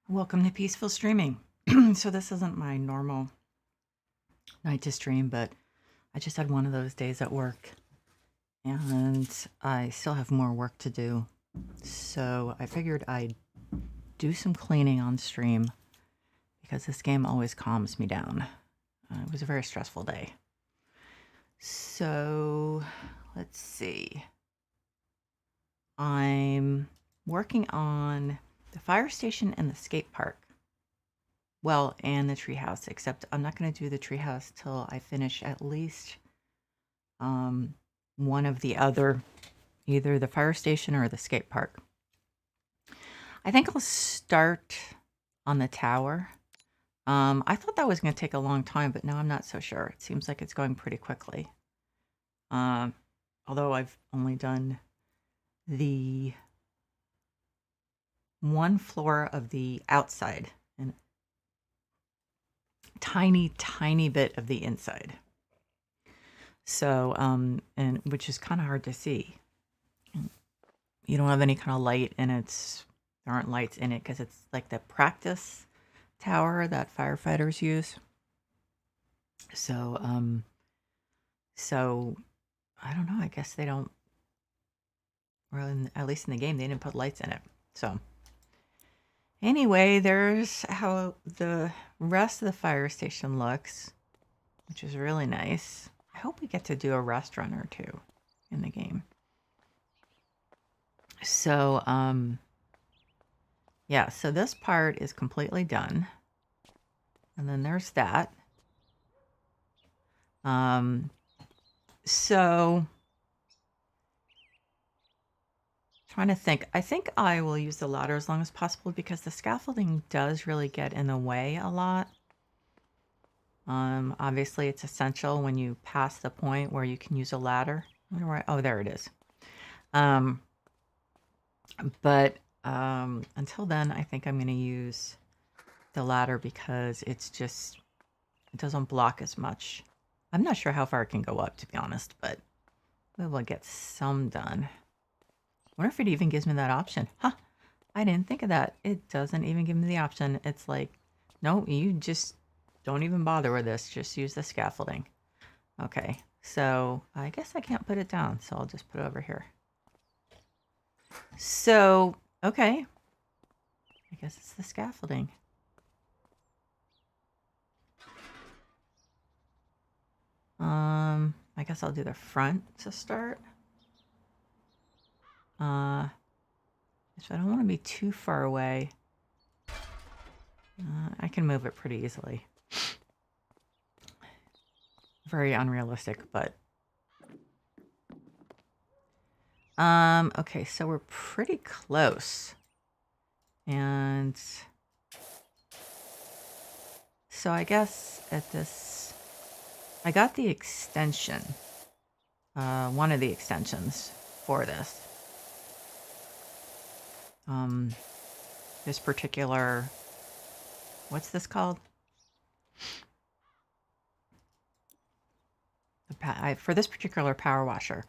Welcome to Peaceful Streaming. So this isn't my normal night to stream, but I just had one of those days at work and I still have more work to do. So I figured I'd do some cleaning on stream because this game always calms me down. It was a very stressful day. So let's see. I'm working on the fire station and the skate park. Well, and the treehouse, except I'm not going to do the treehouse till I finish at least one of the other, either the fire station or the skate park. I think I'll start on the tower. I thought that was going to take a long time, but now I'm not so sure. It seems like it's going pretty quickly. Although I've only done the one floor of the outside and tiny bit of the inside. So, and which is kind of hard to see. You don't have any kind of light, and there aren't lights in it because it's like the practice tower that firefighters use. So, so I don't know. I guess they don't. Well, at least in the game, they didn't put lights in it. So, anyway, there's how the rest of the fire station looks, which is really nice. I hope we get to do a restaurant or two in the game. So, yeah, so this part is completely done. And then there's that. So, trying to think. I think I will use the ladder as long as possible because the scaffolding does really get in the way a lot. Obviously, it's essential when you pass the point where you can use a ladder. Oh, there it is. But until then, I think I'm going to use the ladder because it doesn't block as much. I'm not sure how far it can go up, to be honest, but we will get some done. I wonder if it even gives me that option. Huh, I didn't think of that. It doesn't even give me the option. It's like, no, you just don't even bother with this. Just use the scaffolding. Okay, so I guess I can't put it down, so I'll just put it over here. So, okay. I guess it's the scaffolding. I guess I'll do the front to start. So I don't want to be too far away. I can move it pretty easily. Very unrealistic, but okay, so we're pretty close. And so I guess at this, I got the extension, one of the extensions for this. This particular, what's this called? For this particular power washer.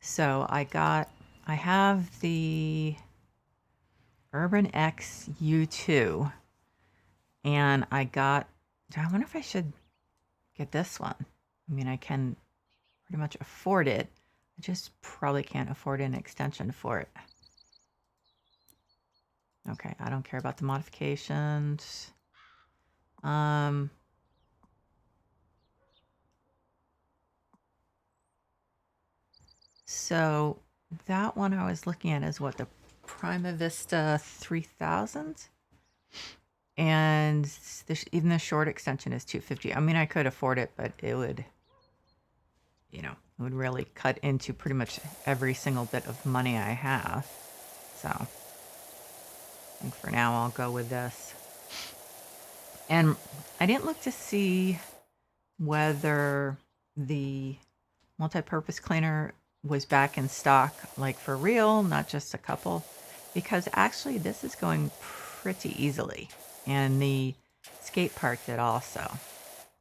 So I have the Urban X U2, and I wonder if I should get this one. I mean, I can pretty much afford it. I just probably can't afford an extension for it. Okay, I don't care about the modifications. So that one I was looking at is what, the Prima Vista 3000? And even the short extension is $250. I mean, I could afford it, but it would, it would really cut into pretty much every single bit of money I have. So I think for now I'll go with this. And I didn't look to see whether the multi-purpose cleaner was back in stock, like for real, not just a couple, because actually this is going pretty easily. And the skate park did also.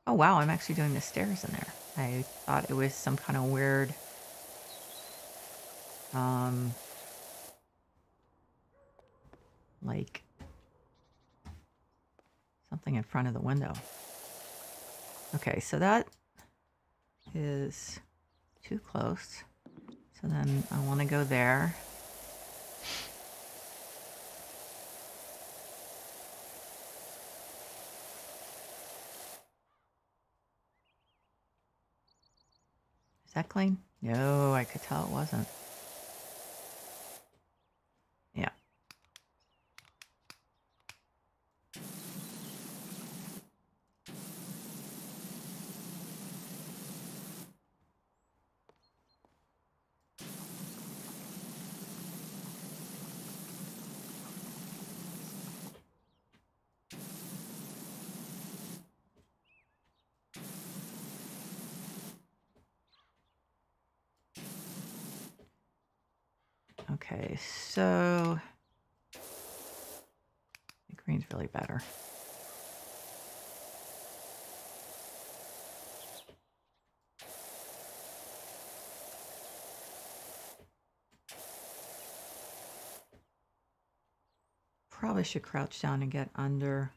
Oh wow, I'm actually doing the stairs in there. I thought it was some kind of weird like something in front of the window. Okay, so that is too close. So then I want to go there. Is that clean? No, I could tell it wasn't. Yeah. Okay, so the green's really better. Probably should crouch down and get under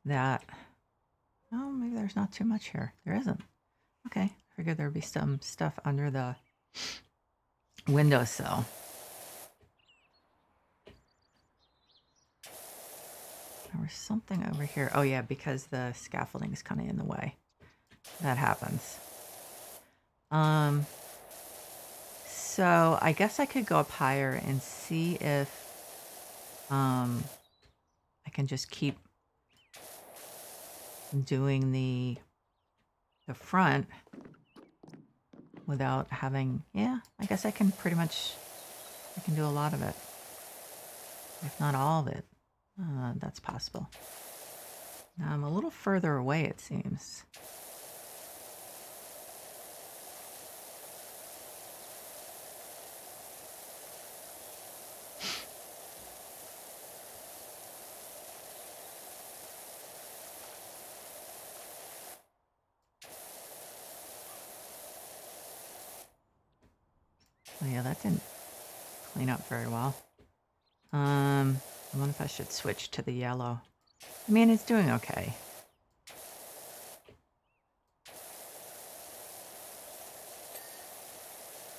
that. Oh, maybe there's not too much here. There isn't. Okay, I figured there'd be some stuff under the windowsill. There was something over here. Oh yeah, because the scaffolding is kind of in the way. That happens. So I guess I could go up higher and see if I can just keep doing the front without having, yeah, I guess I can pretty much, I can do a lot of it. If not all of it. That's possible. Now I'm a little further away, it seems. Oh yeah, that didn't clean up very well. I wonder if I should switch to the yellow. I mean, it's doing okay.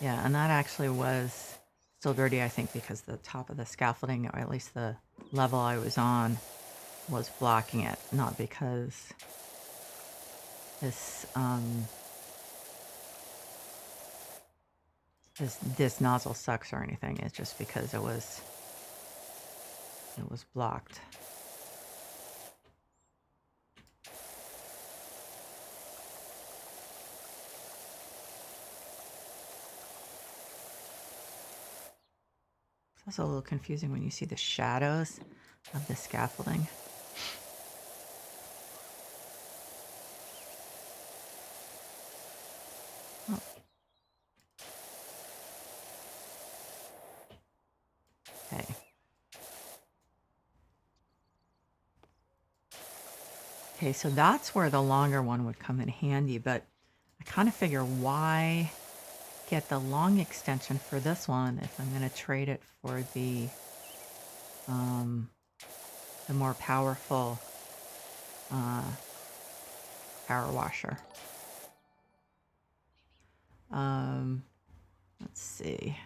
Yeah, and that actually was still dirty, I think, because the top of the scaffolding, or at least the level I was on, was blocking it, not because this this nozzle sucks or anything. It's just because it was blocked. It's also a little confusing when you see the shadows of the scaffolding. Oh. Okay. Okay, so that's where the longer one would come in handy, but I kind of figure why get the long extension for this one if I'm going to trade it for the more powerful power washer. Let's see.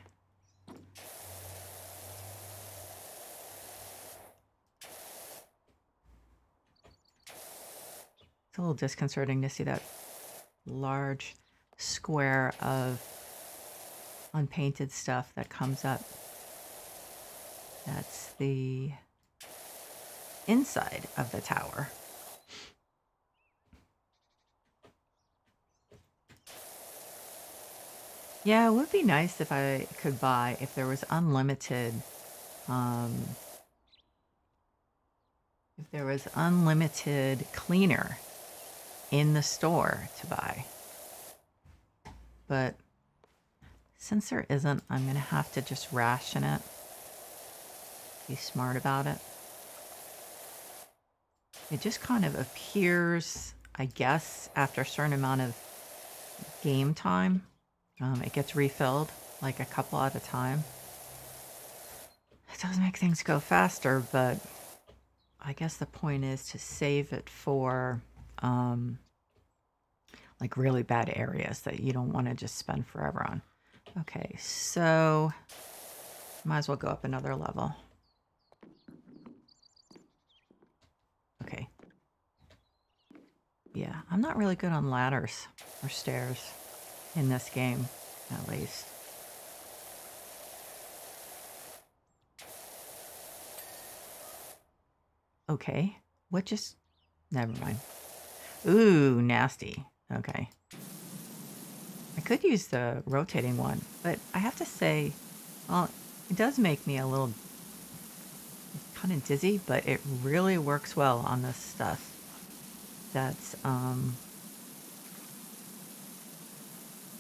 It's a little disconcerting to see that large square of unpainted stuff that comes up. That's the inside of the tower. Yeah, it would be nice if I could buy, if there was unlimited, cleaner in the store to buy. But since there isn't, I'm going to have to just ration it. Be smart about it. It just kind of appears, I guess, after a certain amount of game time. It gets refilled like a couple at a time. It does make things go faster, but I guess the point is to save it for like really bad areas that you don't want to just spend forever on. Okay, so might as well go up another level. Okay. Yeah, I'm not really good on ladders or stairs in this game, at least. Okay, what just... Never mind. Ooh, nasty. Okay. I could use the rotating one, but I have to say, well, it does make me a little kind of dizzy, but it really works well on this stuff. That's,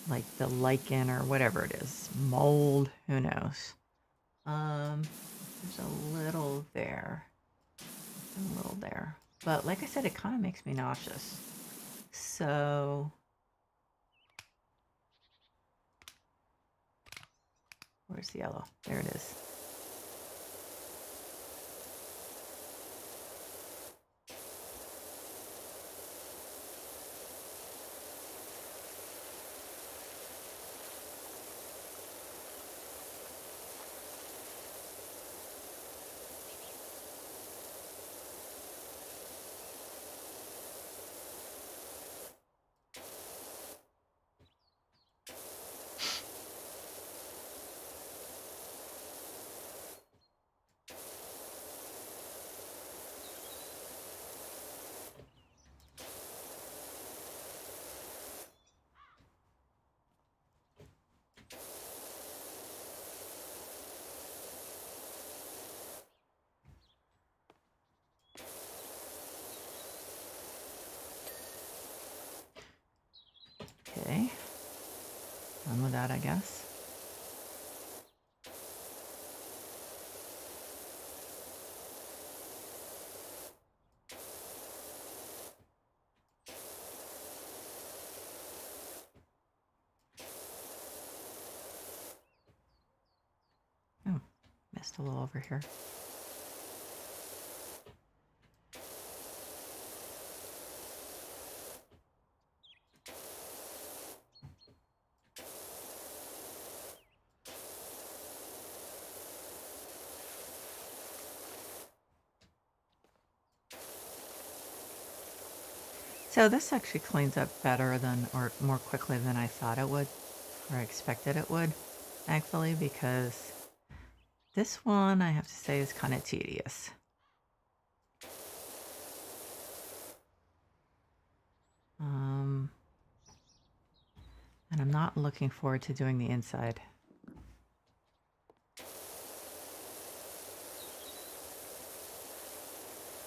like the lichen or whatever it is. Mold, who knows? There's a little there. A little there. But like I said, it kind of makes me nauseous. So... Where's the yellow? There it is. Okay. Done with that, I guess. Oh, missed a little over here. So this actually cleans up better than, or more quickly than I thought it would, or I expected it would, actually, because this one, I have to say, is kind of tedious. And I'm not looking forward to doing the inside.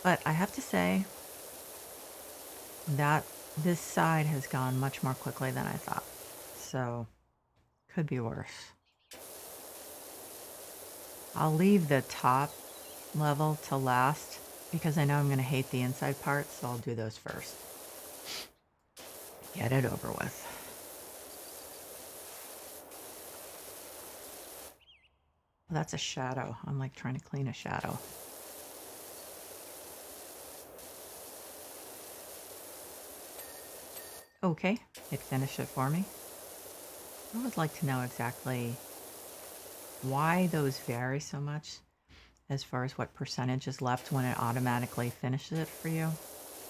But I have to say that this side has gone much more quickly than I thought. So, could be worse. I'll leave the top level to last because I know I'm going to hate the inside parts, so I'll do those first. Get it over with. Well, that's a shadow. I'm like trying to clean a shadow. Okay, it finished it for me. I would like to know exactly why those vary so much as far as what percentage is left when it automatically finishes it for you,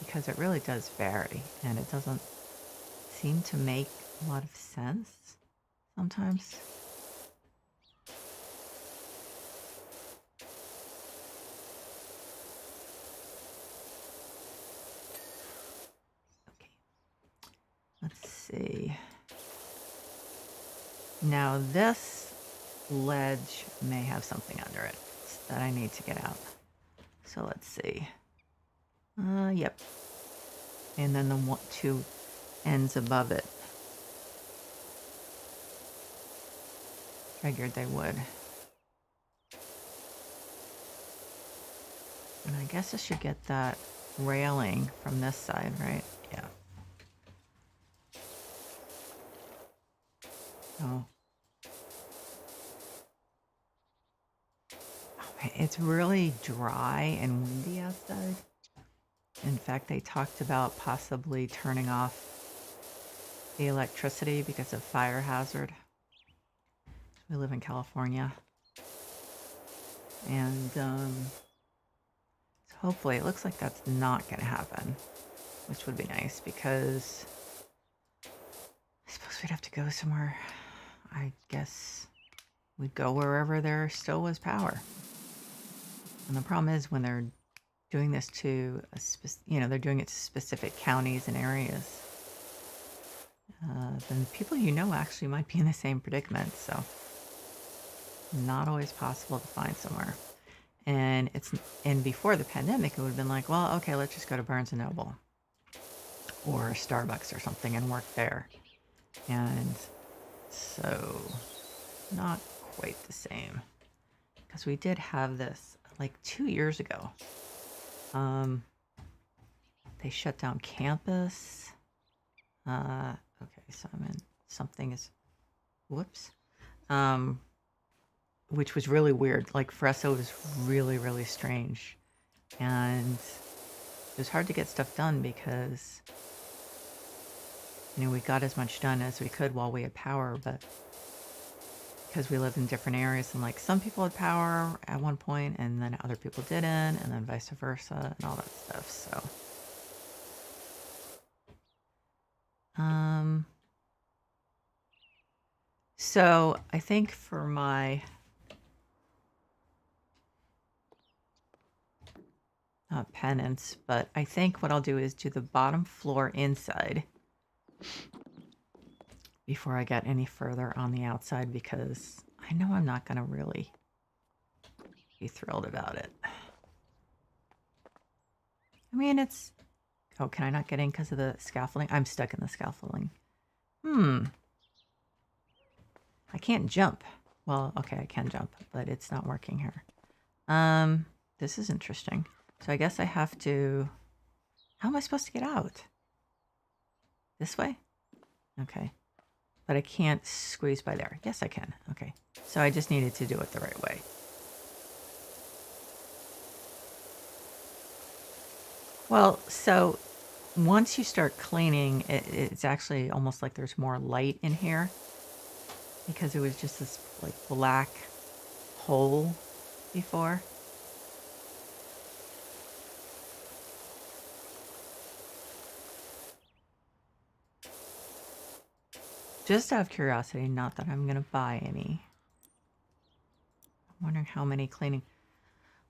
because it really does vary and it doesn't seem to make a lot of sense sometimes. Okay, let's see. Now this ledge may have something under it that I need to get out. So let's see. Yep. And then the two ends above it. Figured they would. And I guess I should get that railing from this side, right? Yeah. Oh. It's really dry and windy outside. fact, they talked about possibly turning off the electricity because of fire hazard. We live in California. And so hopefully it looks like that's not going to happen, which would be nice because I suppose we'd have to go somewhere. I guess we'd go wherever there still was power. And the problem is when they're doing this to, they're doing it to specific counties and areas, then people actually might be in the same predicament. So not always possible to find somewhere. And before the pandemic, it would have been like, well, okay, let's just go to Barnes & Noble or Starbucks or something and work there. And so not quite the same, because we did have this like 2 years ago. They shut down campus. Okay, so something is, whoops. Which was really weird. Like for us, it was really, really strange. And it was hard to get stuff done because, we got as much done as we could while we had power, but because we live in different areas and like some people had power at one point and then other people didn't, and then vice versa and all that stuff. So I think for my not penance, but I think what I'll do is do the bottom floor inside before I get any further on the outside, because I know I'm not going to really be thrilled about it. I mean, it's... Oh, can I not get in because of the scaffolding? I'm stuck in the scaffolding. I can't jump. Well, okay, I can jump, but it's not working here. This is interesting. So I guess I have to... How am I supposed to get out? This way? Okay. But I can't squeeze by there. Yes, I can. Okay. So I just needed to do it the right way. Well, so once you start cleaning, it's actually almost like there's more light in here, because it was just this like black hole before. Just out of curiosity, not that I'm going to buy any. I'm wondering how many cleaning.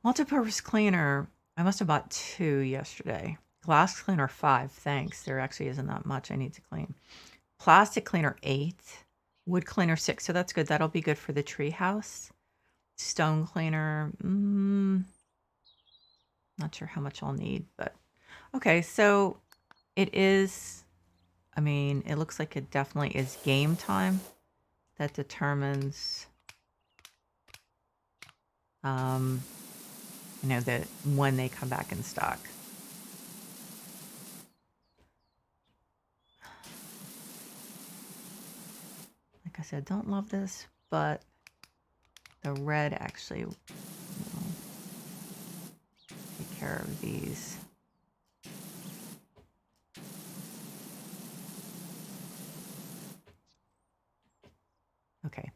Multi-purpose cleaner, I must have bought 2 yesterday. Glass cleaner 5, thanks. There actually isn't that much I need to clean. Plastic cleaner 8. Wood cleaner 6, so that's good. That'll be good for the tree house. Stone cleaner, not sure how much I'll need, but okay, so it is... I mean, it looks like it definitely is game time. That determines, that when they come back in stock. Like I said, don't love this, but the red actually will take care of these. Okay,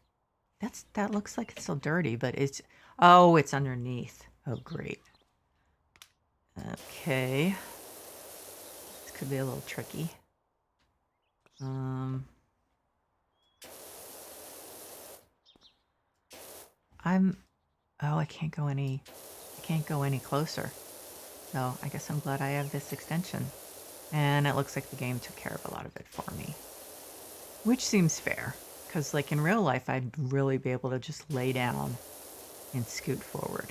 that looks like it's still dirty, but it's... Oh, it's underneath. Oh, great. Okay. This could be a little tricky. Oh, I can't go any closer. So I guess I'm glad I have this extension. And it looks like the game took care of a lot of it for me. Which seems fair. Because, like, in real life, I'd really be able to just lay down and scoot forward.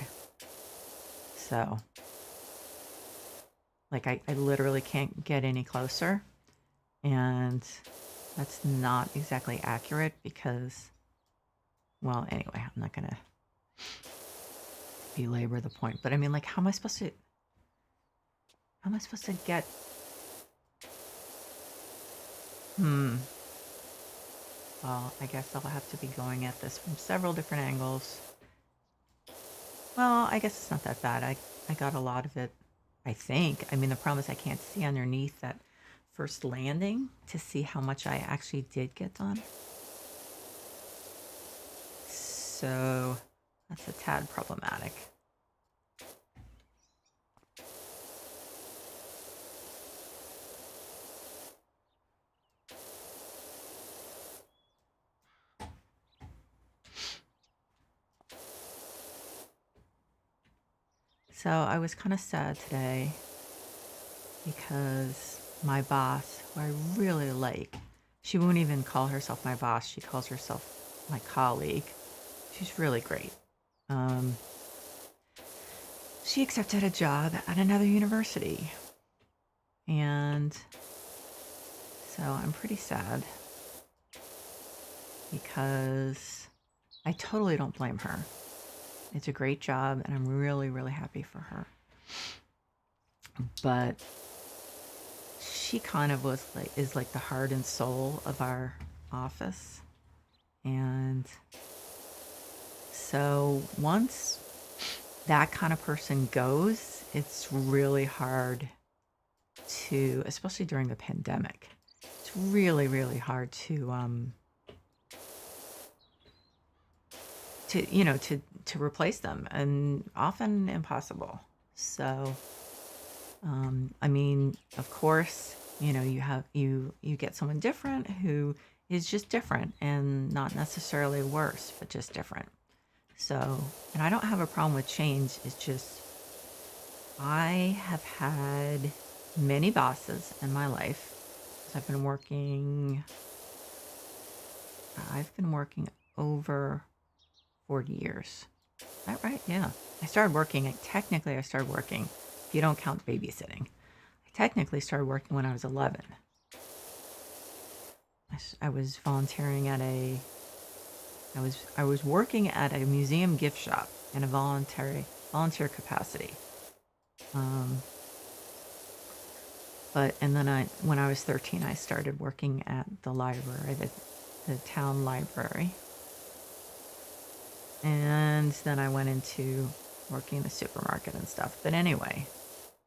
So, like, I literally can't get any closer. And that's not exactly accurate because, well, anyway, I'm not going to belabor the point. But, I mean, like, how am I supposed to get... Well, I guess I'll have to be going at this from several different angles. Well, I guess it's not that bad. I got a lot of it I think. I mean, the problem is I can't see underneath that first landing to see how much I actually did get done. So that's a tad problematic. So I was kind of sad today because my boss, who I really like, she won't even call herself my boss. She calls herself my colleague. She's really great. She accepted a job at another university. And so I'm pretty sad because I totally don't blame her. It's a great job, and I'm really, really happy for her. But she kind of is like the heart and soul of our office. And so once that kind of person goes, it's really hard to, especially during the pandemic, it's really, really hard to replace them, and often impossible. So, I mean, of course, you get someone different who is just different and not necessarily worse, but just different. So, and I don't have a problem with change. It's just I have had many bosses in my life. I've been working over 40 years. Is that right? Yeah. I started working, if you don't count babysitting, I technically started working when I was 11. I was volunteering at I was working at a museum gift shop in a volunteer capacity. And then when I was 13, I started working at the library, the town library. And then I went into working in the supermarket and stuff. But anyway,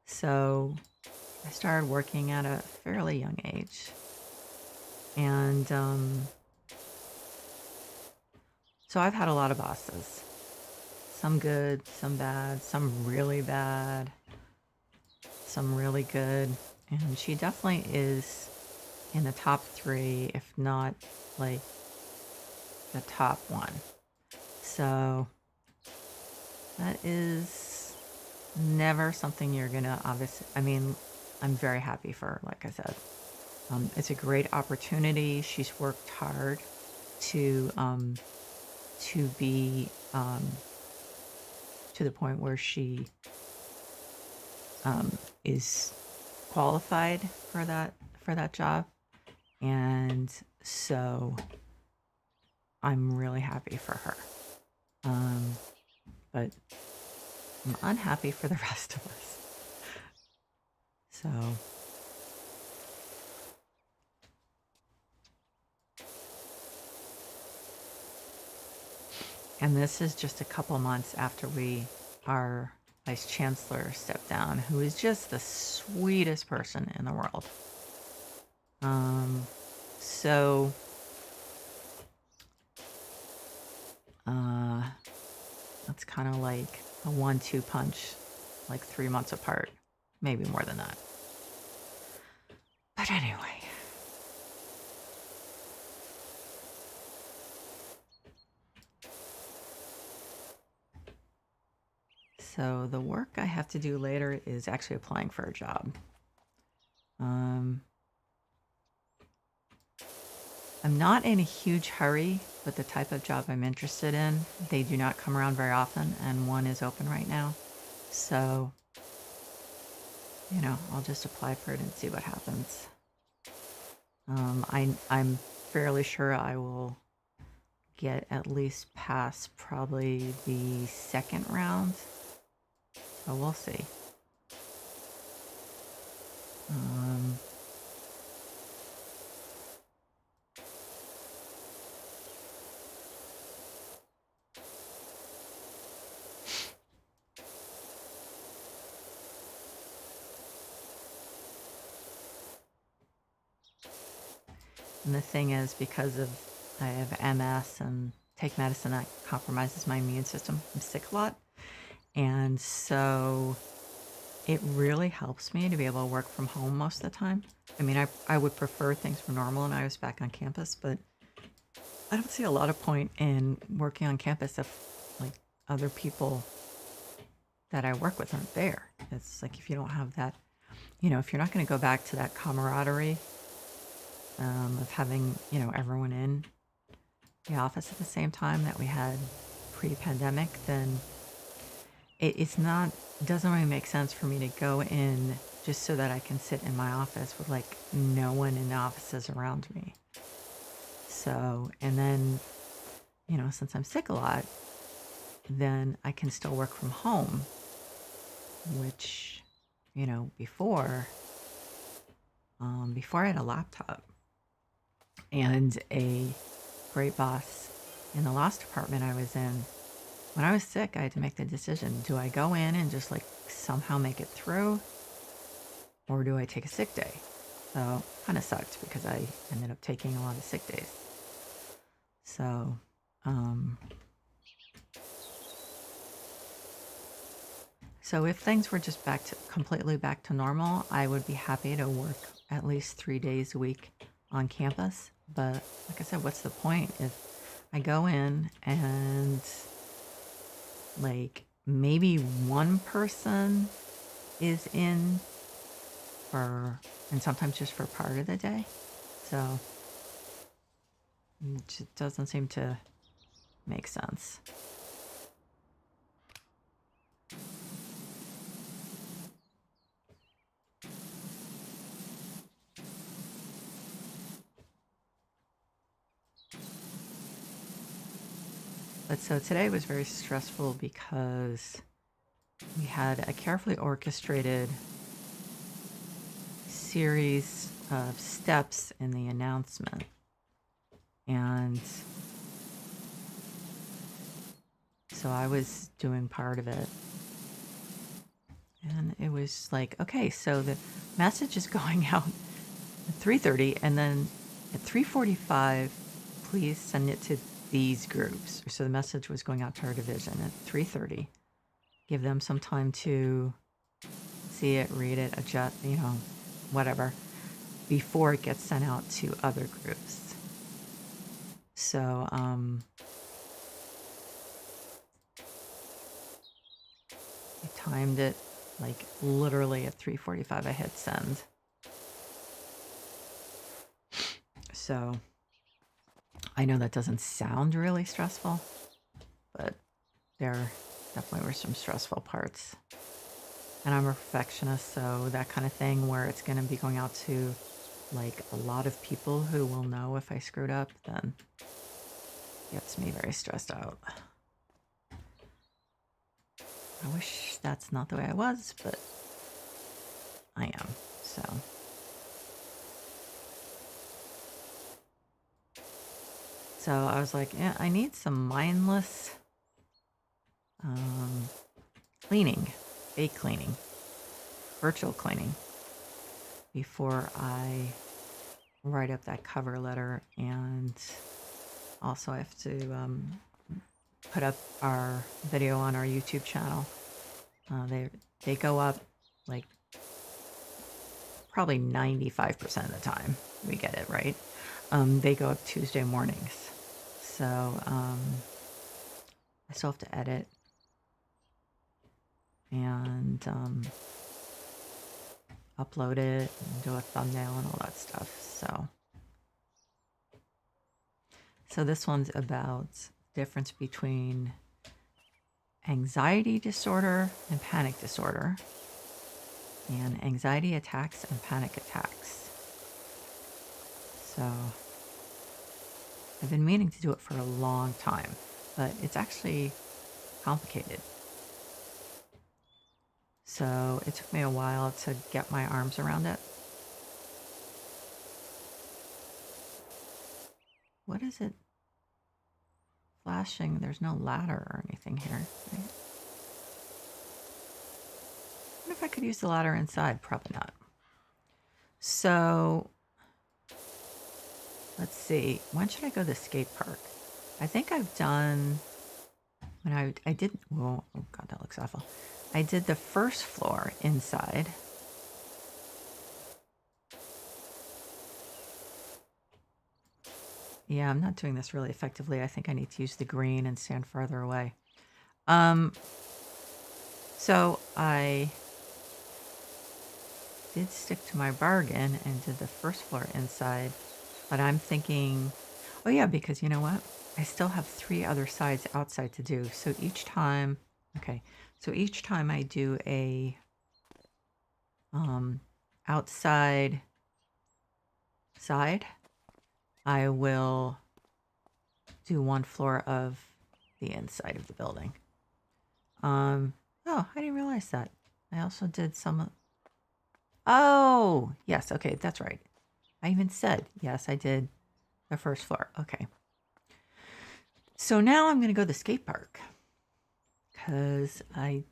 so I started working at a fairly young age. And so I've had a lot of bosses. Some good, some bad, some really bad, some really good. And she definitely is in the top 3, if not like the top 1. So that is never something you're gonna obviously. I mean, I'm very happy for her, like I said. It's a great opportunity. She's worked hard to be to the point where she is qualified for that job, and so I'm really happy for her. But I'm unhappy for the rest of us. So and this is just a couple months after our vice chancellor stepped down, who is just the sweetest person in the world. So that's kind of like a 1-2 punch, like 3 months apart, maybe more than that. But anyway. So the work I have to do later is actually applying for a job. I'm not in a huge hurry, but the type of job I'm interested in, they do not come around very often, and one is open right now. So, I'll just apply for it and see what happens. I'm fairly sure I will get at least past probably the second round. So we'll see. And the thing is, because of I have MS and take medicine that compromises my immune system, I'm sick a lot. And so it really helps me to be able to work from home most of the time. I mean, I would prefer things were normal and I was back on campus, but I don't see a lot of point in working on campus if like other people that I work with aren't there. It's like if you don't have that, if you're not going to go back to that camaraderie of having, everyone in the office at the same time that we had pre-pandemic, then it doesn't really make sense for me to go in just so that I can sit in my office with like no one in the offices around me. So, and then, since I'm sick a lot, then I can still work from home, which, before I had a laptop and a great boss in the last department I was in, when I was sick, I had to make the decision, do I go in and just like somehow make it through, or do I take a sick day? So kind of sucked because I ended up taking a lot of sick days. So, so if things were just completely back to normal, I would be happy to work at least 3 days a week on campus. But like I said, what's the point if I go in and like maybe one person is in and sometimes just for part of the day. So it just doesn't seem to make sense. But so today was very stressful because we had a carefully orchestrated series of steps in the announcement. And so I was doing part of it. And it was like, okay, so the message is going out at 3:30, and then at 3:45, please send it to these groups. So the message was going out to our division at 3:30. Give them some time to see it, read it, adjust, whatever, before it gets sent out to other groups. So, I timed it like literally at 3:45. I hit send. So I know that doesn't sound really stressful, but there definitely were some stressful parts. And I'm a perfectionist, so that kind of thing where it's going to be going out to like a lot of people who will know if I screwed up, then gets me very stressed out. I wish that's not the way I was, but I am. So I was like, yeah, I need some mindless cleaning, fake cleaning, virtual cleaning before I write up that cover letter. And also I have to put up our video on our YouTube channel. They go up like probably 95% of the time. We get it right. They go up Tuesday mornings. So I still have to edit and upload it and do a thumbnail and all that stuff. So this one's about the difference between anxiety disorder and panic disorder, and anxiety attacks and panic attacks. So I've been meaning to do it for a long time, but it's actually complicated. So it took me a while to get my arms around it. What is it flashing? There's no ladder or anything here, right? I wonder if I could use the ladder inside. Probably not. So let's see. When should I go to the skate park? I think I've done, when I did, well, oh God, that looks awful. I did the first floor inside. Yeah, I'm not doing this really effectively. I think I need to use the green and stand farther away. So I did stick to my bargain and did the first floor inside, but I'm thinking, oh yeah, because you know what? I still have 3 other sides outside to do. So each time, okay, so each time I do a outside side, I will do 1 floor of the inside of the building. Oh, I didn't realize that. I also did some. Oh, yes. Okay, that's right. I even said, yes, I did the first floor. Okay. So now I'm going to go to the skate park because I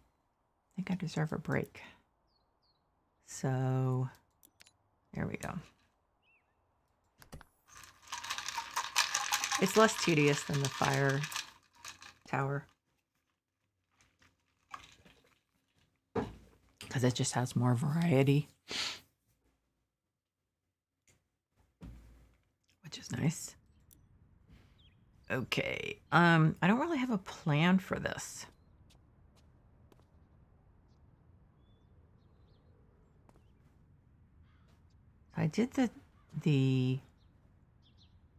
think I deserve a break. So there we go. It's less tedious than the fire tower because it just has more variety, which is nice. Okay. I don't really have a plan for this. I did the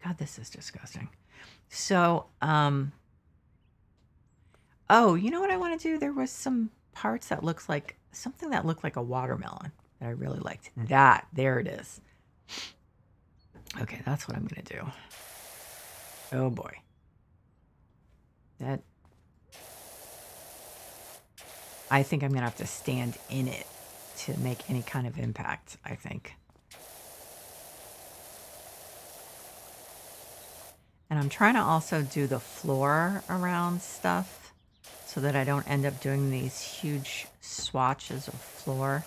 God, this is disgusting. So, oh, you know what I want to do? There was some parts that looks like something that looked like a watermelon that I really liked. There it is. Okay, that's what I'm going to do. Oh boy. I think I'm going to have to stand in it to make any kind of impact, I think. And I'm trying to also do the floor around stuff so that I don't end up doing these huge swatches of floor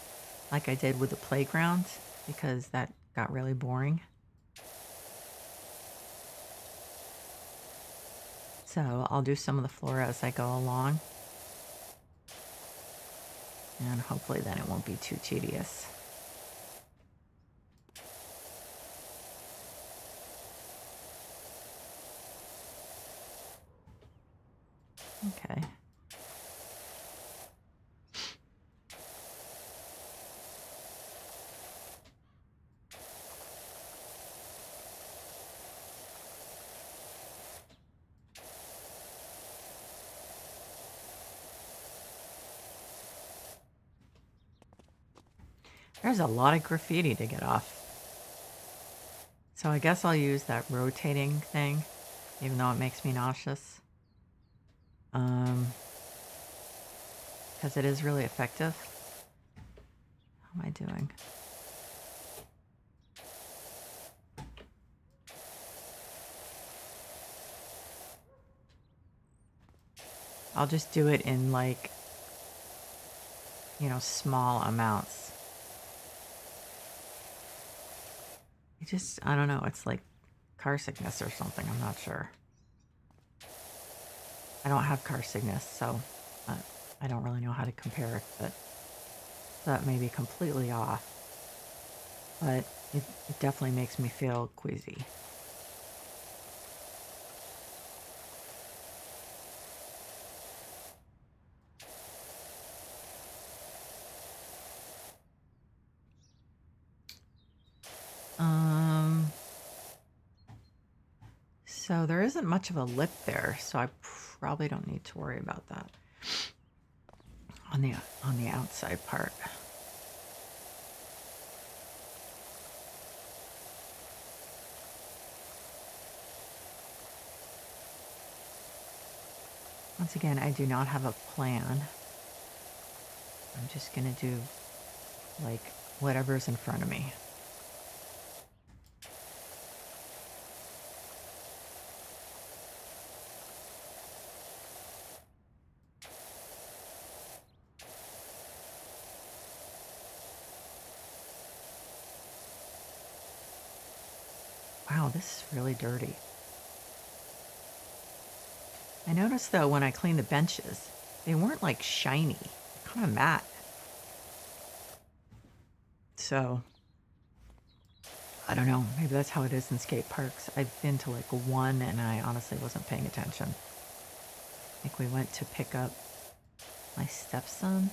like I did with the playground, because that got really boring. So I'll do some of the floor as I go along. And hopefully then it won't be too tedious. Okay. There's a lot of graffiti to get off. So I guess I'll use that rotating thing, even though it makes me nauseous. Because it is really effective. How am I doing? I'll just do it in like, small amounts. I don't know, it's like car sickness or something, I'm not sure. I don't have car sickness, so I don't really know how to compare it, but that may be completely off. But it definitely makes me feel queasy. So there isn't much of a lip there, so I probably don't need to worry about that on the outside part. Once again, I do not have a plan. I'm just gonna do like whatever's in front of me. Wow, this is really dirty. I noticed though when I cleaned the benches, they weren't like shiny, kind of matte. So I don't know. Maybe that's how it is in skate parks. I've been to like one and I honestly wasn't paying attention. I think we went to pick up my stepson,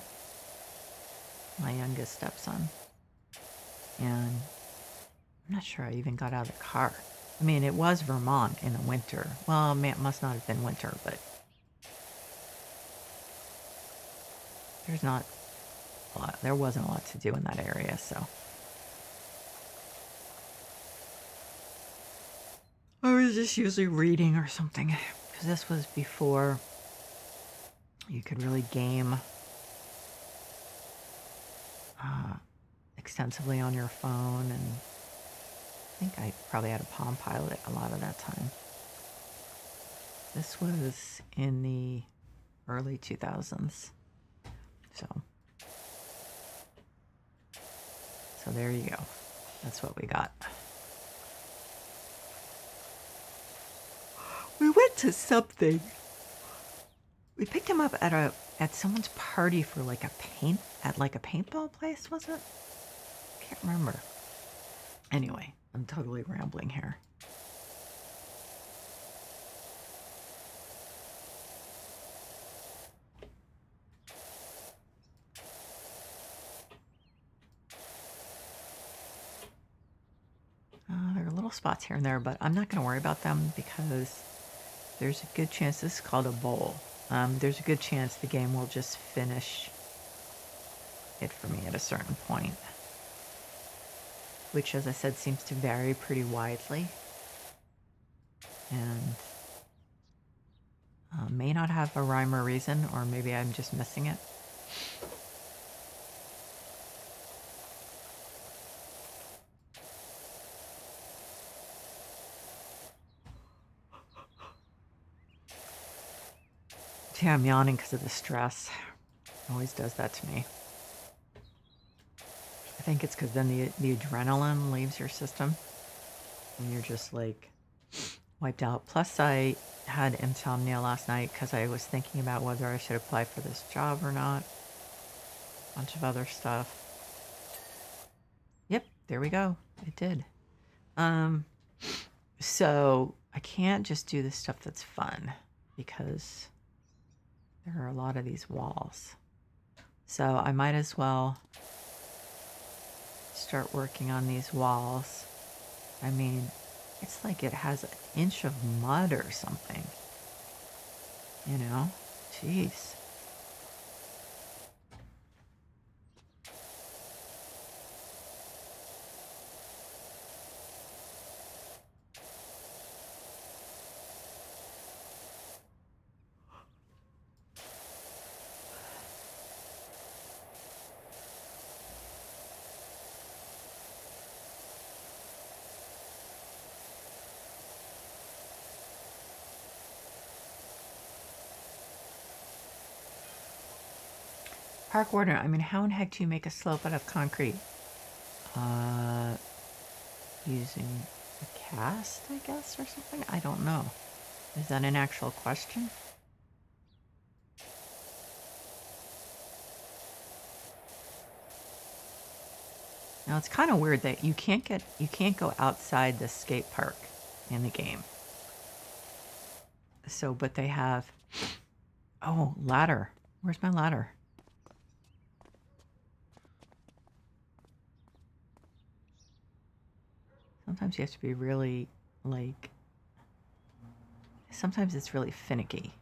my youngest stepson. And I'm not sure I even got out of the car. I mean, it was Vermont in the winter. Well, it must not have been winter, but there's not a lot. There wasn't a lot to do in that area, so. I was just usually reading or something, because this was before you could really game extensively on your phone, and I think I probably had a Palm Pilot a lot of that time. This was in the early 2000s. So there you go. That's what we got. We went to something. We picked him up at someone's party for like a paintball place, was it? Can't remember. Anyway, I'm totally rambling here. There are little spots here and there, but I'm not going to worry about them because there's a good chance this is called a bowl. There's a good chance the game will just finish it for me at a certain point, which, as I said, seems to vary pretty widely, and may not have a rhyme or reason, or maybe I'm just missing it. Yeah, I'm yawning because of the stress. It always does that to me. I think it's because then the adrenaline leaves your system and you're just like wiped out. Plus, I had insomnia last night because I was thinking about whether I should apply for this job or not. A bunch of other stuff. Yep, there we go. It did. So I can't just do the stuff that's fun because there are a lot of these walls. So I might as well start working on these walls. I mean, it's like it has an inch of mud or something. You know? Jeez. Park warden, I mean, how in heck do you make a slope out of concrete? Using a cast, I guess, or something? I don't know. Is that an actual question? Now it's kind of weird that you can't go outside the skate park in the game. So, but they have, oh, ladder. Where's my ladder? Sometimes you have to be really, like, sometimes it's really finicky.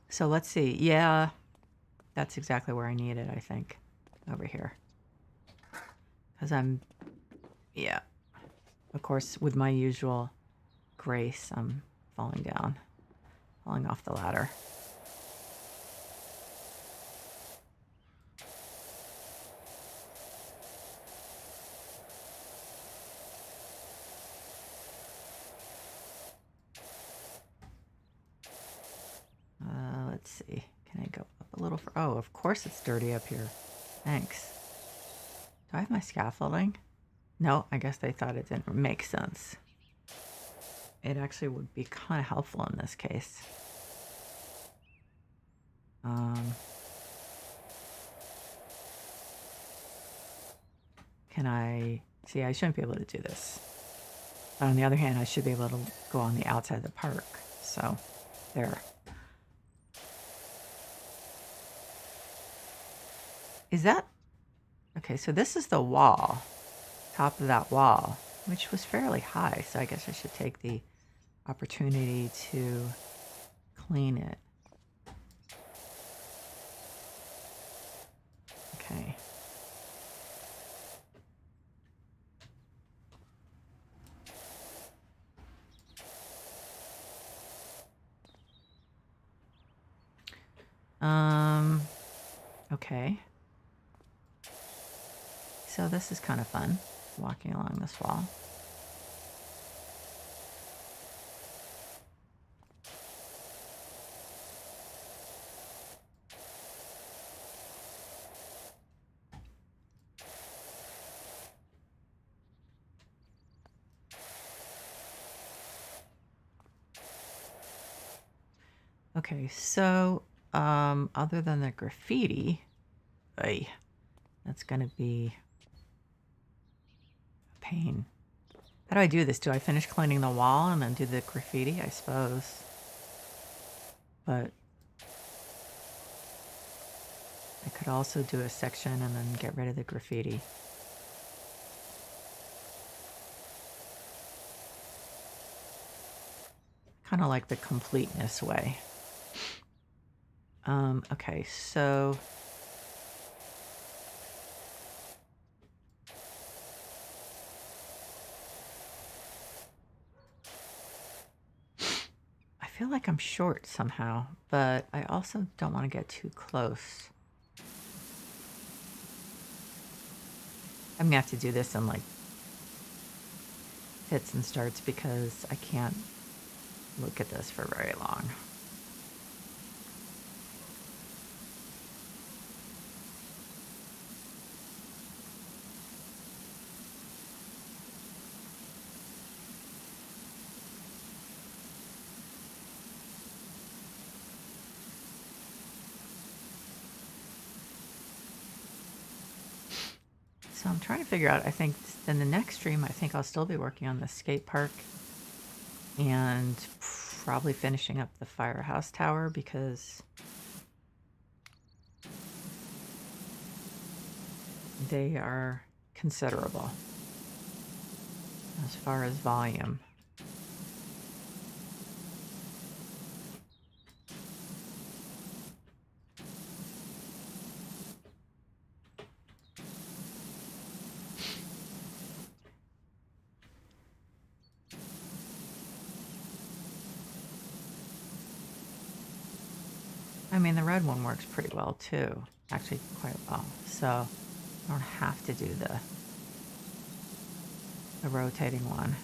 So let's see. Yeah, that's exactly where I need it, I think. Over here. Because yeah. Of course, with my usual grace, I'm falling down. Falling off the ladder. Let's see. Can I go up a little? Oh, of course it's dirty up here. Thanks. Do I have my scaffolding? No, I guess they thought it didn't make sense. It actually would be kind of helpful in this case. Can I see? I shouldn't be able to do this. But on the other hand, I should be able to go on the outside of the park. So, there. Is that... Okay, so this is the wall. Top of that wall, which was fairly high. So I guess I should take the opportunity to clean it. Okay. Okay. So this is kind of fun, walking along this wall. Okay, so other than the graffiti, that's gonna be a pain. How do I do this? Do I finish cleaning the wall and then do the graffiti? I suppose. But I could also do a section and then get rid of the graffiti. Kind of like the completeness way. Okay, so I feel like I'm short somehow, but I also don't want to get too close. I'm gonna have to do this in like fits and starts because I can't look at this for very long. So I'm trying to figure out, I think in the next stream, I think I'll still be working on the skate park and probably finishing up the firehouse tower because they are considerable as far as volume. I mean, the red one works pretty well too, actually quite well. So I don't have to do the rotating one.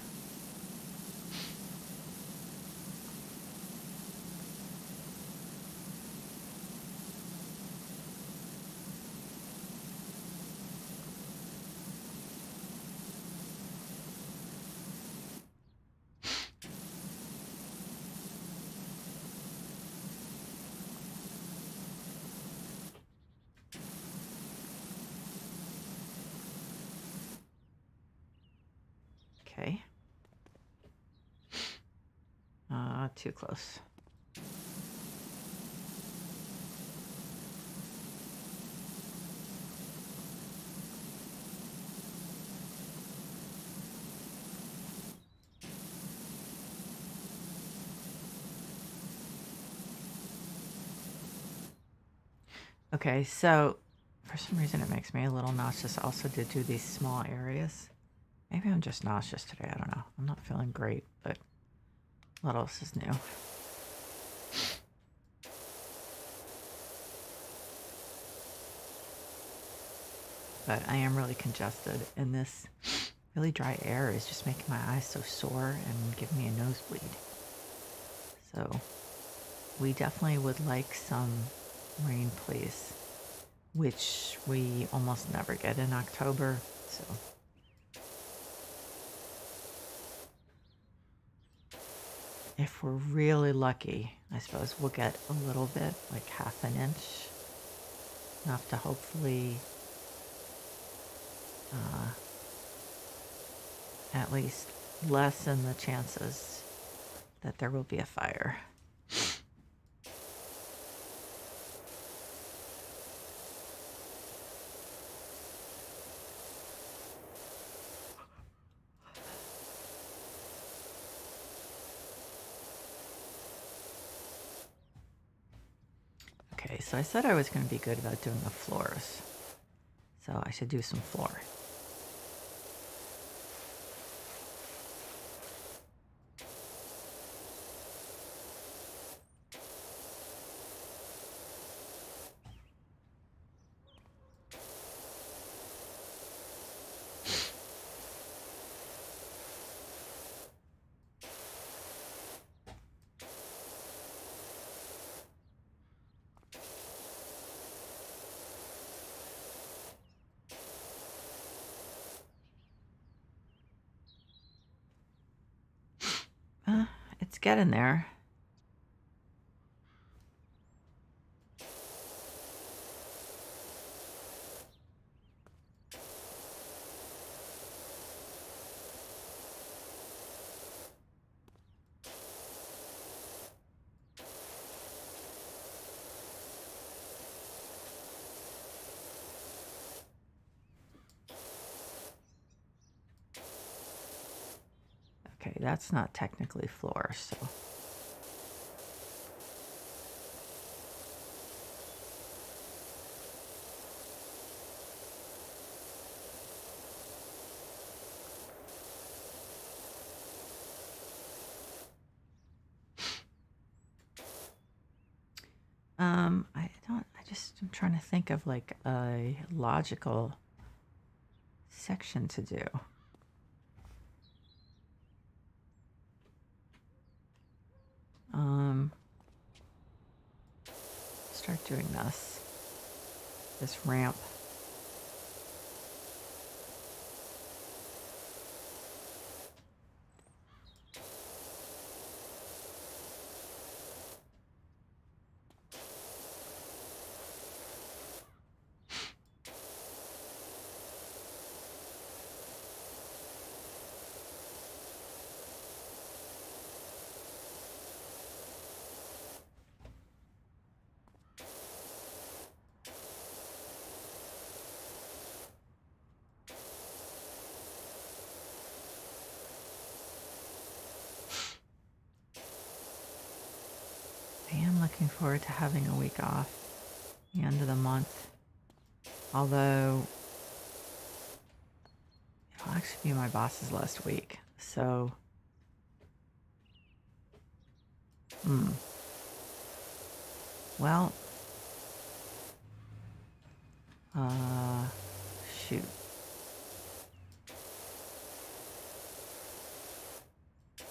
Okay. Too close. Okay, so for some reason it makes me a little nauseous also to do these small areas. Maybe I'm just nauseous today, I don't know. I'm not feeling great, but what else is new? But I am really congested, and this really dry air is just making my eyes so sore and giving me a nosebleed. So we definitely would like some rain, please, which we almost never get in October. So if we're really lucky, I suppose we'll get a little bit, like half an inch, enough to hopefully at least lessen the chances that there will be a fire. Okay, so I said I was going to be good about doing the floors, so I should do some floor. It's getting there. Okay, that's not technically floor, so. I'm trying to think of like a logical section to do. Start doing this ramp. I am looking forward to having a week off the end of the month. Although it'll actually be my boss's last week. So well, shoot.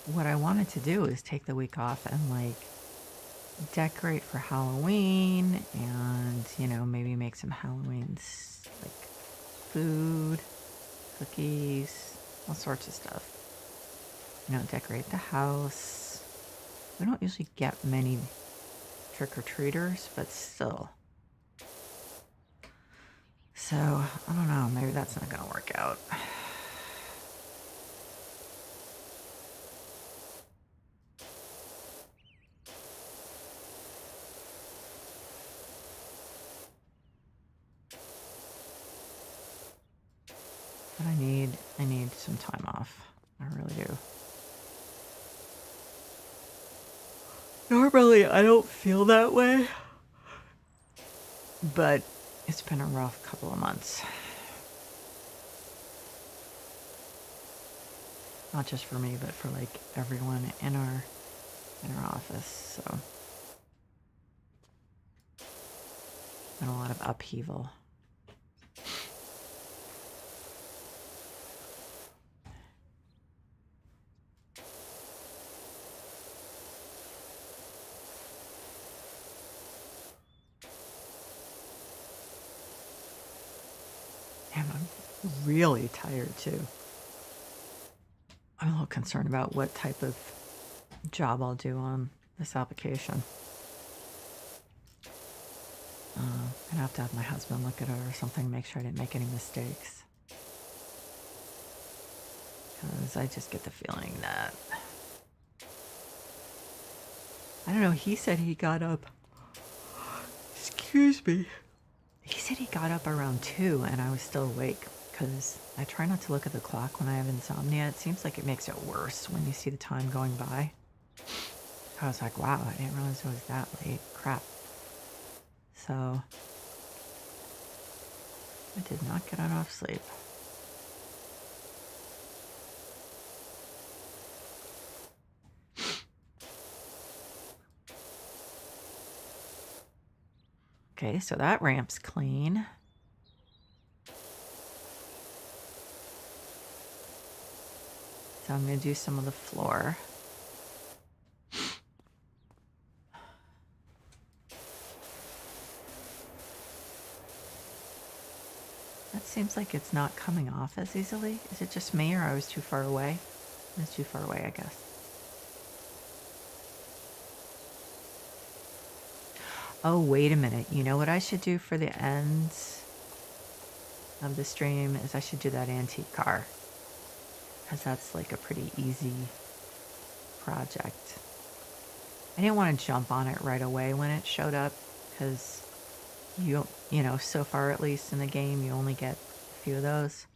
What I wanted to do is take the week off and like decorate for Halloween and, you know, maybe make some Halloween like food, cookies, all sorts of stuff. You know, decorate the house. We don't usually get many trick-or-treaters, but still. So, I don't know, maybe that's not gonna work out. But I need some time off. I really do. Normally, I don't feel that way. But it's been a rough couple of months. Not just for me, but for like everyone in our office. So been a lot of upheaval. And I'm really tired too. I'm a little concerned about what type of job I'll do on this application. I'm gonna have to have my husband look at it or something, make sure I didn't make any mistakes. Because I just get the feeling that, I don't know, he said he got up, excuse me. He said he got up around 2 and I was still awake because I try not to look at the clock when I have insomnia. It seems like it makes it worse when you see the time going by. I was like, wow, I didn't realize it was that late. Crap. So I did not get enough sleep. Okay, so that ramp's clean. So I'm going to do some of the floor. That seems like it's not coming off as easily. Is it just me or I was too far away? I was too far away, I guess. Oh, wait a minute. You know what I should do for the ends of the stream is I should do that antique car. Because that's like a pretty easy project. I didn't want to jump on it right away when it showed up. Because you know, so far at least in the game, you only get a few of those.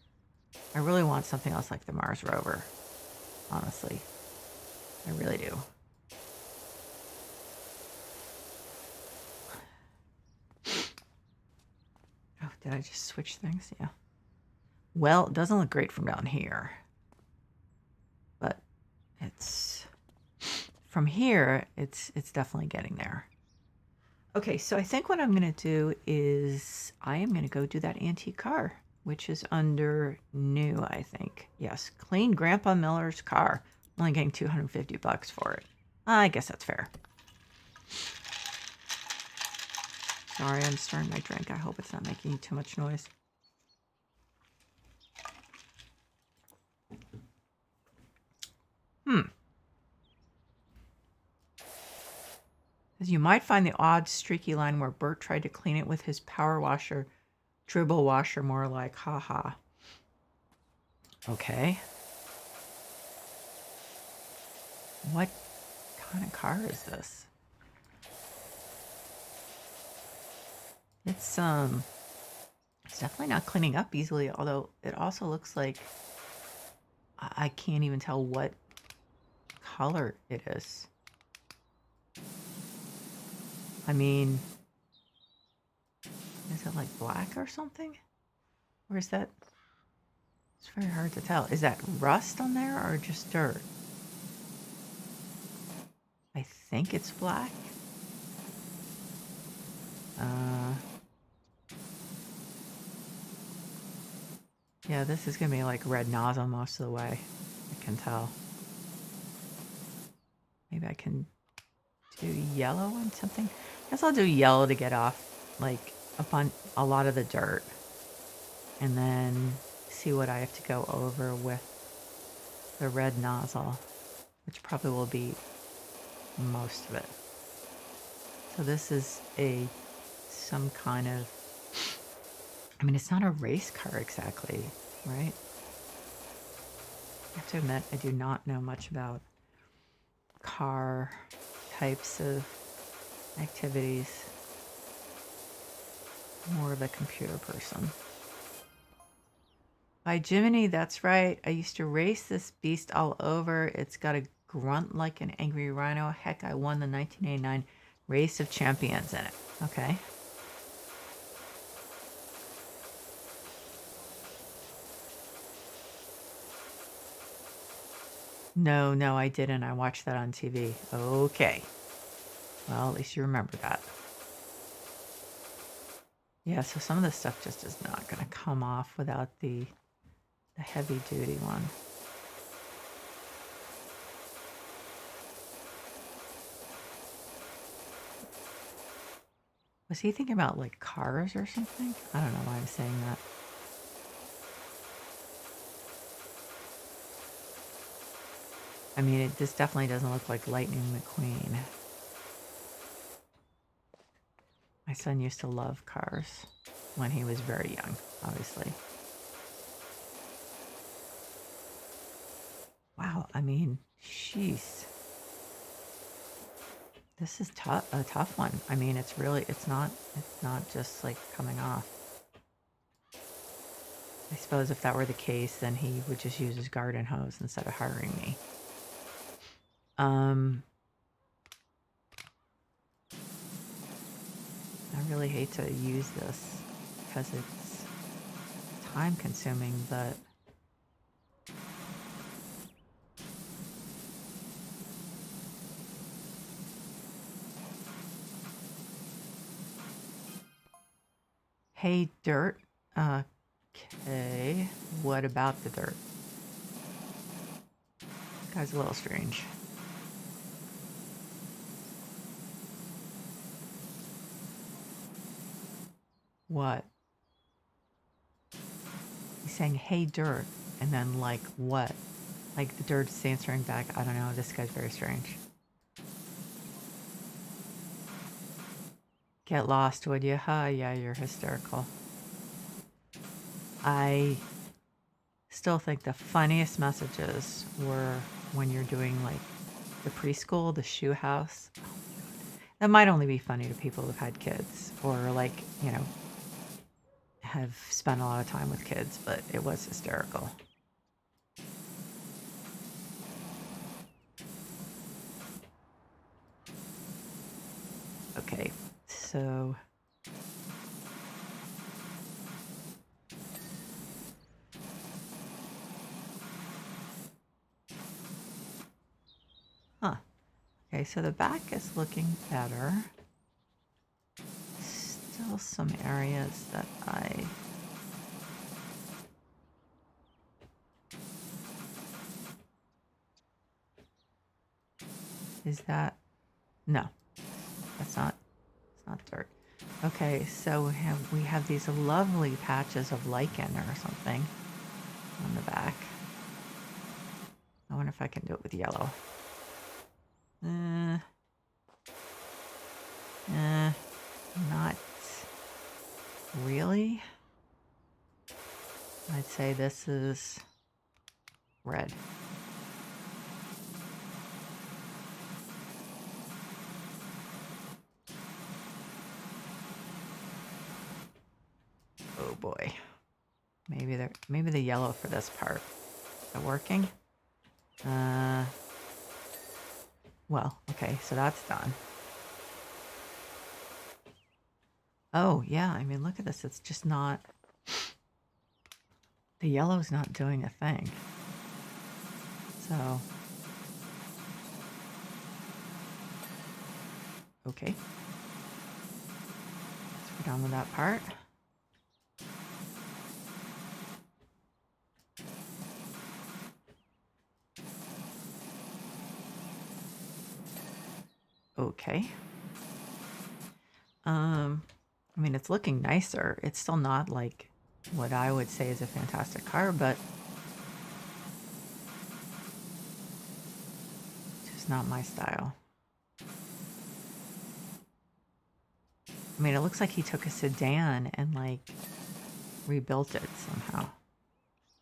I really want something else like the Mars rover. Honestly. I really do. Oh, did I just switch things? Yeah. Well, it doesn't look great from down here. But it's... From here, it's definitely getting there. Okay, so I think what I'm going to do is I am going to go do that antique car, which is under new, I think. Yes, clean Grandpa Miller's car. Only getting $250 for it. I guess that's fair. Sorry, I'm stirring my drink. I hope it's not making too much noise. As you might find the odd streaky line where Bert tried to clean it with his power washer, dribble washer more like, haha. Okay. What kind of car is this? It's definitely not cleaning up easily, although it also looks like I can't even tell what color it is. I mean, is it like black or something? Or is that... It's very hard to tell. Is that rust on there or just dirt? I think it's black. Yeah, this is going to be like red nozzle most of the way. I can tell. Maybe I can do yellow on something. I guess I'll do yellow to get off, like, upon a lot of the dirt. And then see what I have to go over with the red nozzle, which probably will be most of it. So this is some kind of, I mean, it's not a race car exactly, right? I have to admit, I do not know much about car types of activities. More of a computer person. By Jiminy, that's right. I used to race this beast all over. It's got a grunt like an angry rhino. Heck, I won the 1989 Race of Champions in it. Okay. No, I didn't. I watched that on TV. Okay. Well, at least you remember that. Yeah, so some of this stuff just is not going to come off without the heavy duty one. Was he thinking about like cars or something? I don't know why I'm saying that. I mean, this definitely doesn't look like Lightning McQueen. My son used to love cars when he was very young, obviously. Wow, I mean, jeez. This is a tough one. I mean, it's not just like coming off. I suppose if that were the case, then he would just use his garden hose instead of hiring me. I really hate to use this because it's time consuming, but hey, dirt. Okay, what about the dirt? This guy's a little strange. What? He's saying, hey, dirt, and then like what? Like the dirt's answering back. I don't know. This guy's very strange. Get lost, would you? Huh? Yeah, you're hysterical. I still think the funniest messages were when you're doing like the preschool, the shoe house. That might only be funny to people who've had kids or like, you know, have spent a lot of time with kids, but it was hysterical. Okay, so okay, so the back is looking better. Still some areas that is that, no, that's not, it's not dirt. Okay, so we have these lovely patches of lichen or something on the back. I wonder if I can do it with yellow. Not really. I'd say this is red. Oh boy. Maybe the yellow for this part. Is that working? Well, okay, so that's done. Oh, yeah, I mean, look at this. It's just not... The yellow's not doing a thing. So... Okay. So we're done with that part. Okay. I mean, it's looking nicer. It's still not like what I would say is a fantastic car, but it's just not my style. I mean, it looks like he took a sedan and like rebuilt it somehow.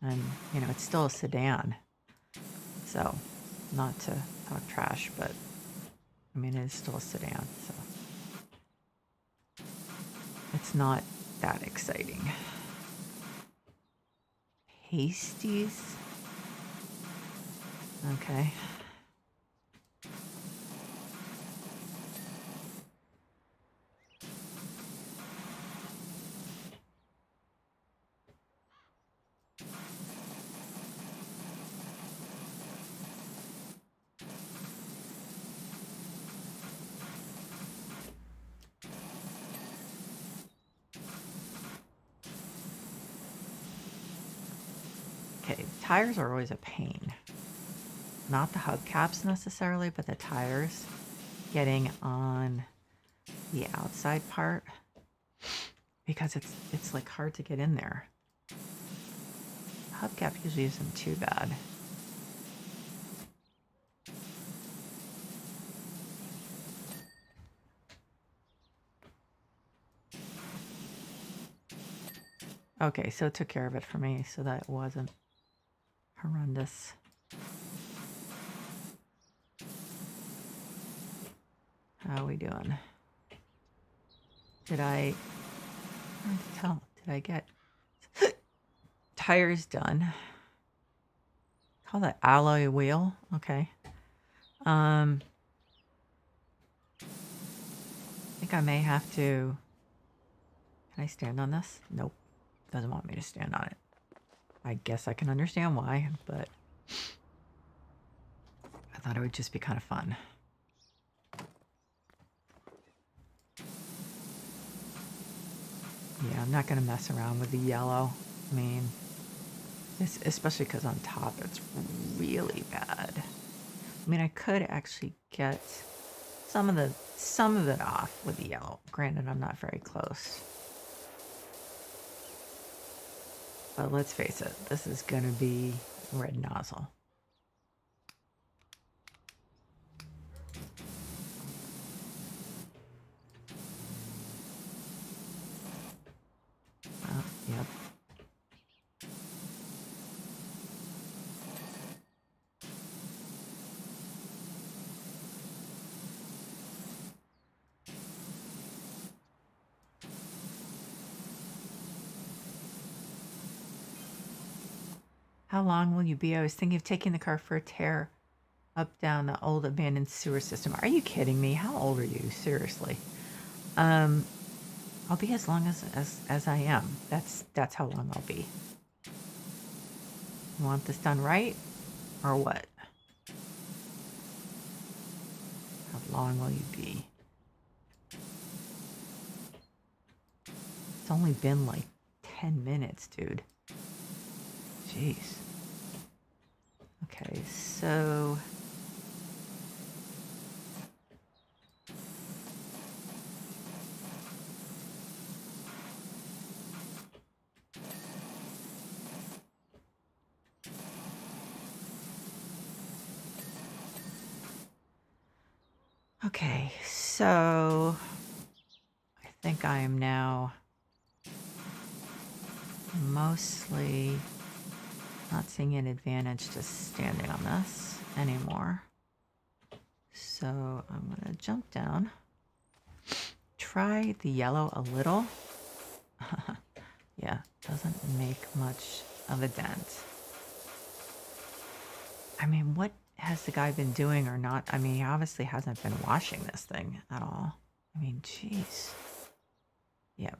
And, you know, it's still a sedan. So, not to talk trash, but I mean, it is still a sedan, so it's not that exciting. Pasties? Okay. Okay, tires are always a pain. Not the hubcaps necessarily, but the tires getting on the outside part because it's like hard to get in there. Hubcap usually isn't too bad. Okay, so it took care of it for me, so that wasn't horrendous. How are we doing? Did I tell? Did I get tires done? Call that alloy wheel. Okay. I think I may have to. Can I stand on this? Nope. Doesn't want me to stand on it. I guess I can understand why, but I thought it would just be kind of fun. Yeah, I'm not going to mess around with the yellow. I mean, especially because on top it's really bad. I mean, I could actually get some of it off with the yellow. Granted, I'm not very close. But let's face it, this is going to be red nozzle. Yep. How long will you be? I was thinking of taking the car for a tear up down the old abandoned sewer system. Are you kidding me? How old are you? Seriously. I'll be as long as I am. That's how long I'll be. You want this done right or what? How long will you be? It's only been like 10 minutes, dude. Jeez. Okay, so okay, so I think I am now mostly not seeing an advantage to standing on this anymore. So I'm gonna jump down, try the yellow a little. Yeah, doesn't make much of a dent. I mean, what has the guy been doing or not? I mean, he obviously hasn't been washing this thing at all. I mean, jeez. Yep.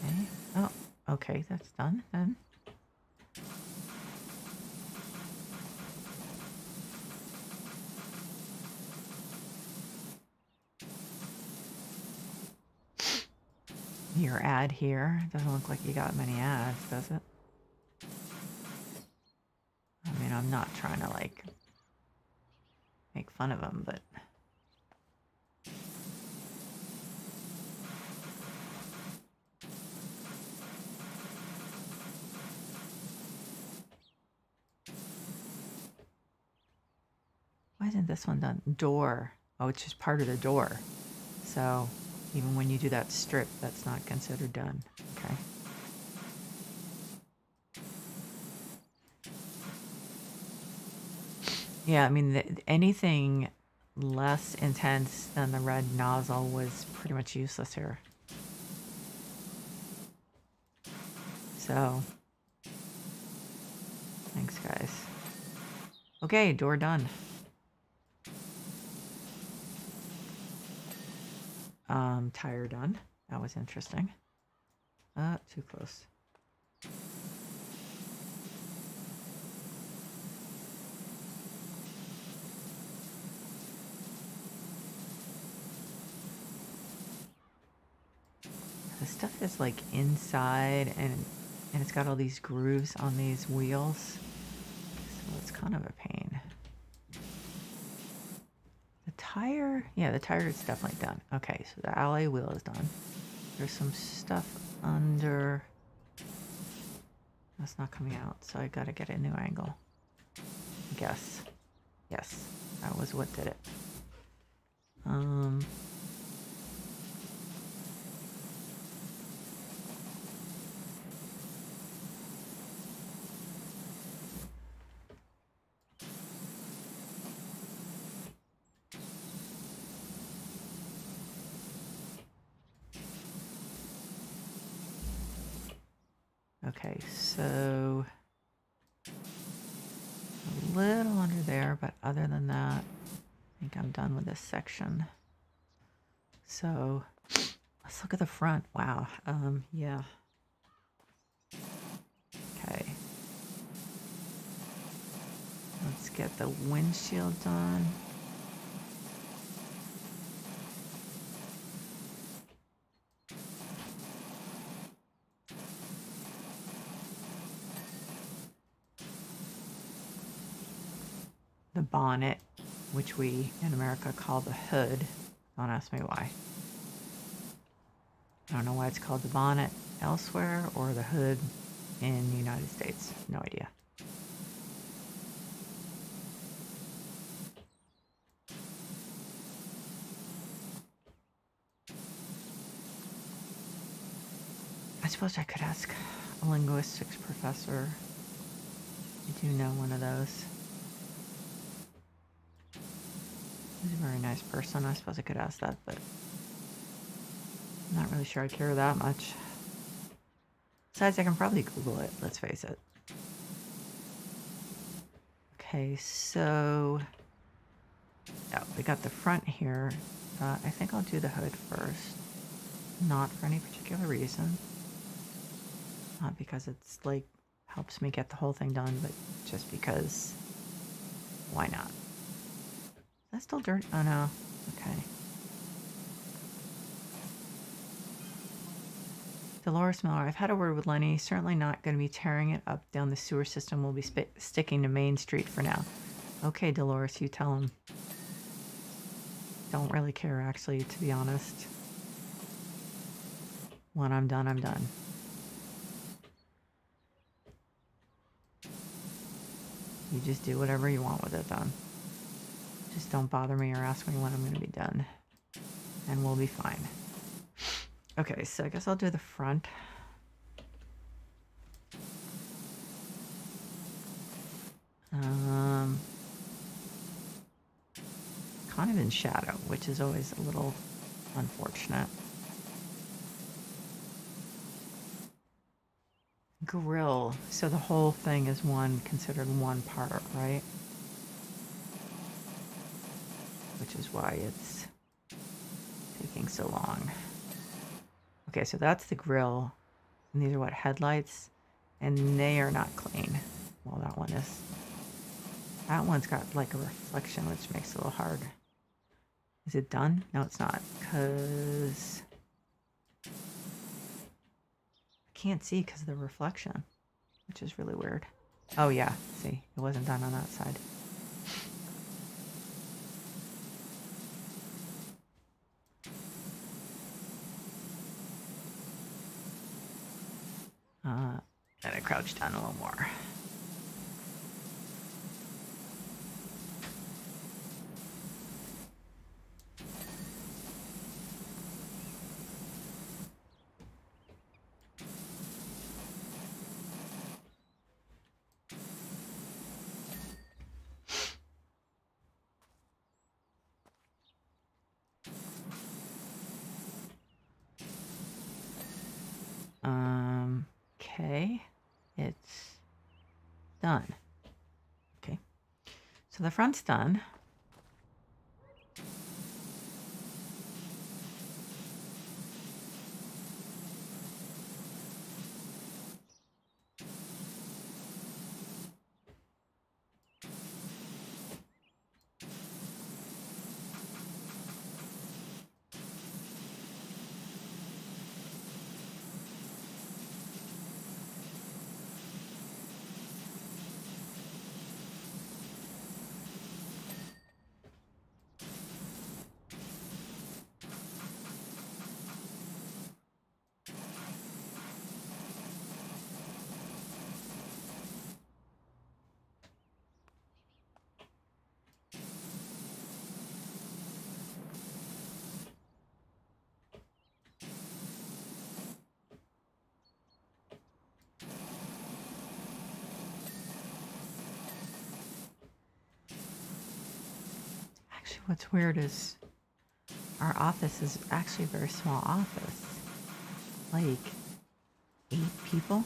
Okay. Oh, okay, that's done then. Your ad here doesn't look like you got many ads, does it? I mean, I'm not trying to like make fun of them, but Why isn't this one done? Door. Oh, it's just part of the door. So even when you do that strip, that's not considered done. Okay. Yeah, I mean, anything less intense than the red nozzle was pretty much useless here. So, thanks, guys. Okay, door done. Tire done. That was interesting. Too close. The stuff is like inside and it's got all these grooves on these wheels. So it's kind of a pain. The tire, yeah, the tire is definitely done. Okay, so the alloy wheel is done. There's some stuff under. That's not coming out, so I gotta get a new angle. I guess. Yes, that was what did it. Okay, so a little under there, but other than that, I think I'm done with this section. So let's look at the front. Wow. Yeah. Okay. Let's get the windshield done. The bonnet, which we in America call the hood. Don't ask me why. I don't know why it's called the bonnet elsewhere or the hood in the United States. No idea. I suppose I could ask a linguistics professor. I do know one of those. He's a very nice person. I suppose I could ask that, but I'm not really sure I care that much. Besides, I can probably Google it, let's face it. Okay, so yeah, we got the front here. I think I'll do the hood first. Not for any particular reason. Not because it's like helps me get the whole thing done, but just because why not? Is that still dirt? Oh no. Okay. Dolores Miller, I've had a word with Lenny. Certainly not going to be tearing it up down the sewer system. We'll be sticking to Main Street for now. Okay, Dolores, you tell him. Don't really care, actually, to be honest. When I'm done, I'm done. You just do whatever you want with it done. Just don't bother me or ask me when I'm going to be done. And we'll be fine. Okay, so I guess I'll do the front. Kind of in shadow, which is always a little unfortunate. Grill. So the whole thing is considered one part, right? Which is why it's taking so long. Okay, so that's the grill. And these are what, headlights? And they are not clean. Well, that one is. That one's got like a reflection, which makes it a little hard. Is it done? No, it's not, because I can't see because of the reflection, which is really weird. Oh yeah, see, it wasn't done on that side. Then I crouch down a little more. Okay, it's done. Okay, so the front's done. Actually, what's weird is our office is actually a very small office. Like 8 people.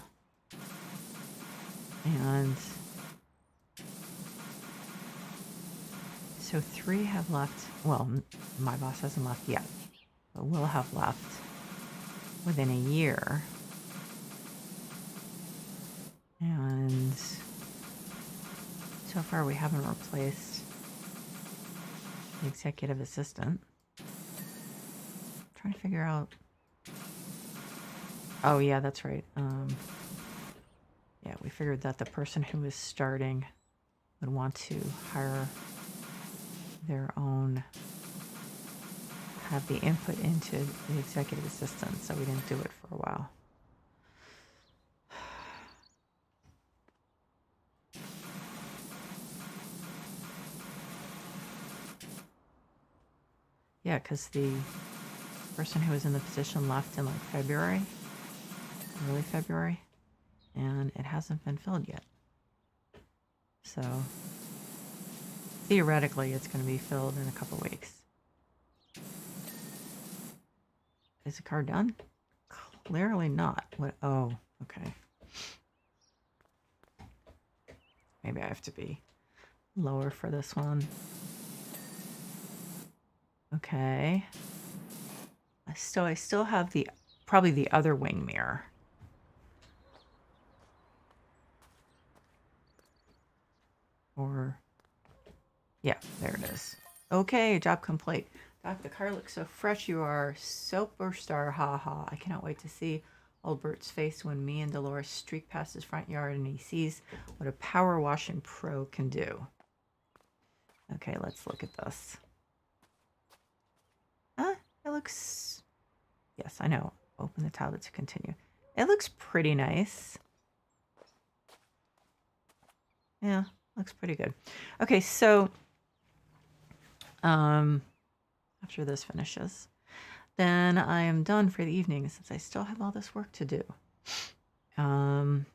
And so 3 have left. Well, my boss hasn't left yet, but will have left within a year. And so far we haven't replaced the executive assistant. I'm trying to figure out. Oh yeah, that's right. Yeah, we figured that the person who was starting would want to hire their own, have the input into the executive assistant, so we didn't do it for a while. Yeah, because the person who was in the position left in like February, early February, and it hasn't been filled yet. So theoretically, it's going to be filled in a couple weeks. Is the car done? Clearly not. What? Oh, okay. Maybe I have to be lower for this one. Okay. I still have probably the other wing mirror. Or, yeah, there it is. Okay, job complete. Doc, the car looks so fresh. You are superstar. Ha ha. I cannot wait to see old Bert's face when me and Dolores streak past his front yard and he sees what a power washing pro can do. Okay, let's look at this. It looks... Yes, I know. Open the tablet to continue. It looks pretty nice. Yeah, looks pretty good. Okay, so after this finishes, then I am done for the evening since I still have all this work to do. And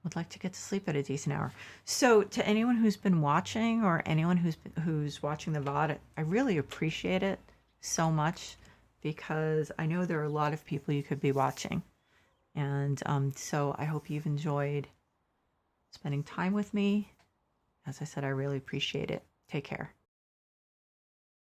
would like to get to sleep at a decent hour. So to anyone who's been watching or anyone who's watching the VOD, I really appreciate it so much because I know there are a lot of people you could be watching. And so I hope you've enjoyed spending time with me. As I said, I really appreciate it. Take care.